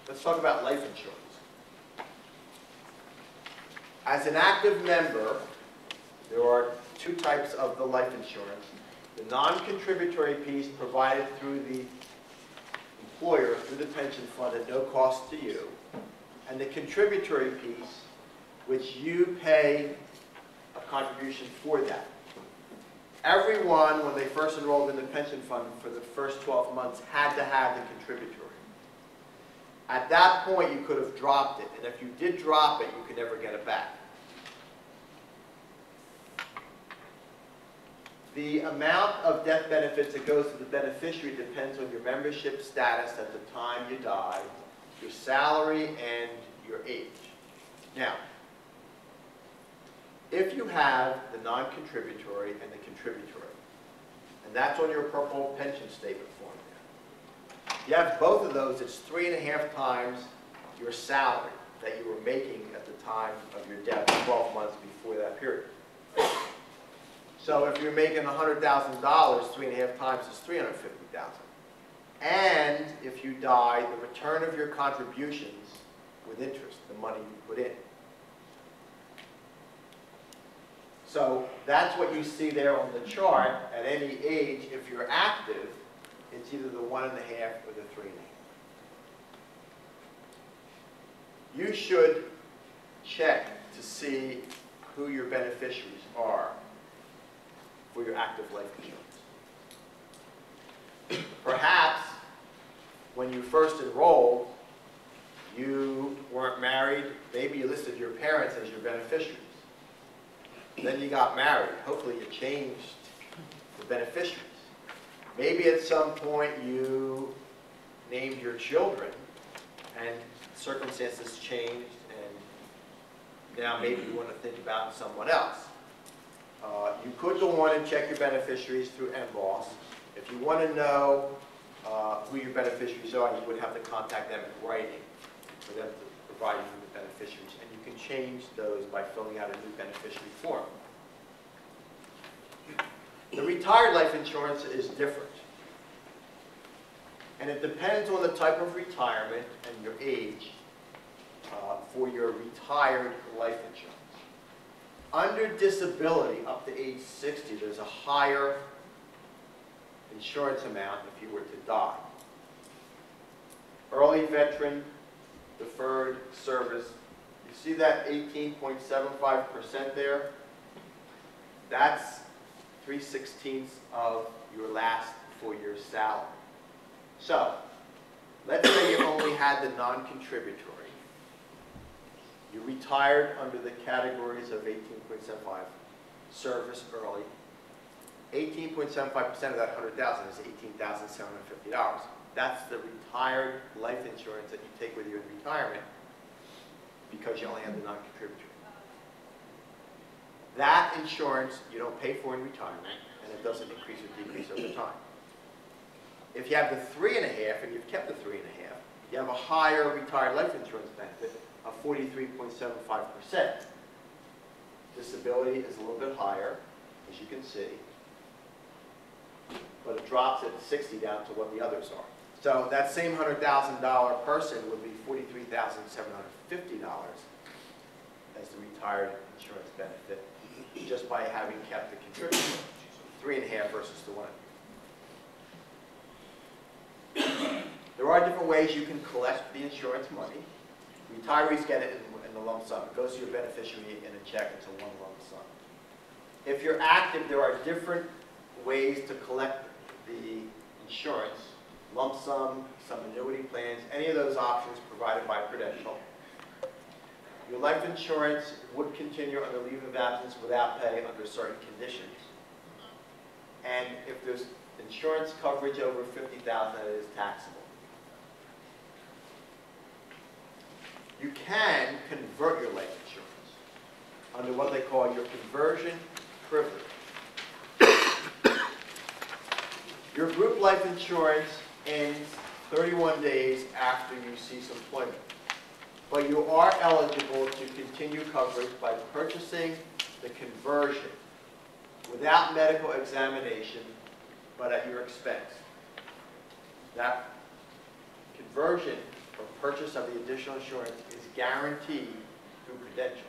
Let's talk about life insurance. As an active member, there are two types of the life insurance. The non-contributory piece provided through the employer, through the pension fund at no cost to you, and the contributory piece, which you pay a contribution for that. Everyone, when they first enrolled in the pension fund for the first 12 months, had to have the contributory. At that point, you could have dropped it, and if you did drop it, you could never get it back. The amount of death benefits that goes to the beneficiary depends on your membership status at the time you die, your salary, and your age. Now, if you have the non-contributory and the contributory, and that's on your purple pension statement form there, you have both of those, it's 3.5 times your salary that you were making at the time of your death, 12 months before that period. So if you're making $100,000, 3.5 times is $350,000. And if you die, the return of your contributions with interest, the money you put in. So that's what you see there on the chart. At any age, if you're active, it's either the 1.5 or the 3.5. You should check to see who your beneficiaries are for your active life insurance. Perhaps when you first enrolled, you weren't married. Maybe you listed your parents as your beneficiaries. Then you got married. Hopefully you changed the beneficiaries. Maybe at some point you named your children and circumstances changed and now maybe you want to think about someone else. You could go on and check your beneficiaries through NBOS. If you want to know who your beneficiaries are, you would have to contact them in writing for them to provide you with the beneficiaries. And you can change those by filling out a new beneficiary form. The retired life insurance is different. And it depends on the type of retirement and your age for your retired life insurance. Under disability, up to age 60, there's a higher insurance amount if you were to die. Early veteran, deferred service, you see that 18.75% there? That's 3/16 of your last full year's salary. So, let's say you only had the non-contributory. You retired under the categories of 18.75, service early. 18.75% of that 100,000 is $18,750. That's the retired life insurance that you take with you in retirement because you only have the non-contributory. That insurance you don't pay for in retirement, and it doesn't increase or decrease over time. If you have the 3.5 and you've kept the 3.5, you have a higher retired life insurance benefit of 43.75%. Disability is a little bit higher, as you can see, but it drops at 60 down to what the others are. So that same $100,000 person would be $43,750 as the retired insurance benefit, just by having kept the contributor, 3.5 versus the 1. There are different ways you can collect the insurance money. Retirees get it in the lump sum. It goes to your beneficiary in a check. It's a one lump sum. If you're active, there are different ways to collect the insurance. Lump sum, some annuity plans, any of those options provided by Prudential. Your life insurance would continue under leave of absence without pay under certain conditions. And if there's insurance coverage over $50,000, that is taxable. You can convert your life insurance under what they call your conversion privilege. Your group life insurance ends 31 days after you cease employment. But you are eligible to continue coverage by purchasing the conversion without medical examination, but at your expense. That conversion for purchase of the additional insurance is guaranteed through credential.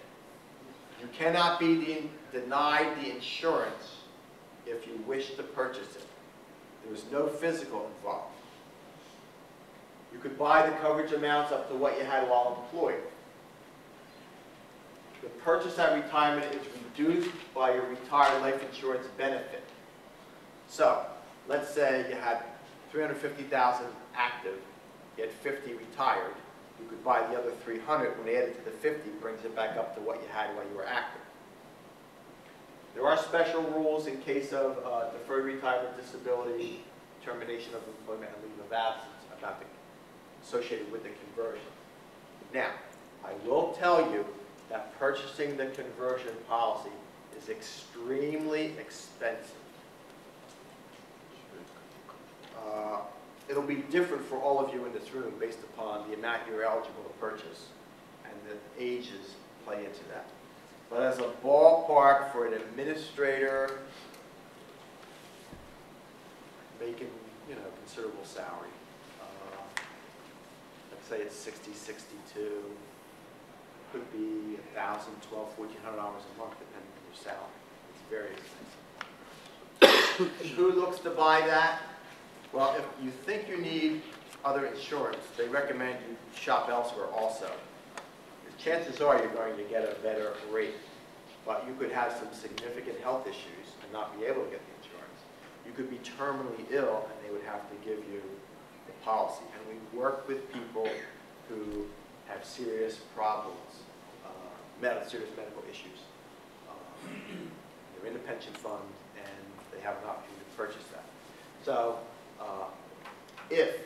You cannot be denied the insurance if you wish to purchase it. There is no physical involved. You could buy the coverage amounts up to what you had while employed. The purchase at retirement is reduced by your retired life insurance benefit. So, let's say you had $350,000 active, you had 50 retired. You could buy the other 300. When they add it to the 50, brings it back up to what you had while you were active. There are special rules in case of deferred retirement, disability, termination of employment, and leave of absence associated with the conversion. Now, I will tell you that purchasing the conversion policy is extremely expensive. It'll be different for all of you in this room based upon the amount you're eligible to purchase, and the ages play into that. But as a ballpark for an administrator making, considerable salary, let's say it's 60, 62, could be $1,000, $1,200, $1,400 a month depending on your salary. It's very expensive. Who looks to buy that? Well, if you think you need other insurance, they recommend you shop elsewhere also. Chances are you're going to get a better rate, but you could have some significant health issues and not be able to get the insurance. You could be terminally ill and they would have to give you a policy. And we work with people who have serious problems, serious medical issues. They're in the pension fund and they have an opportunity to purchase that. So if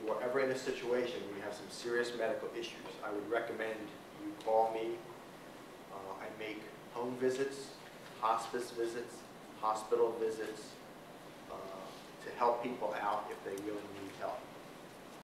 you are ever in a situation where you have some serious medical issues, I would recommend you call me. I make home visits, hospice visits, hospital visits to help people out if they really need help.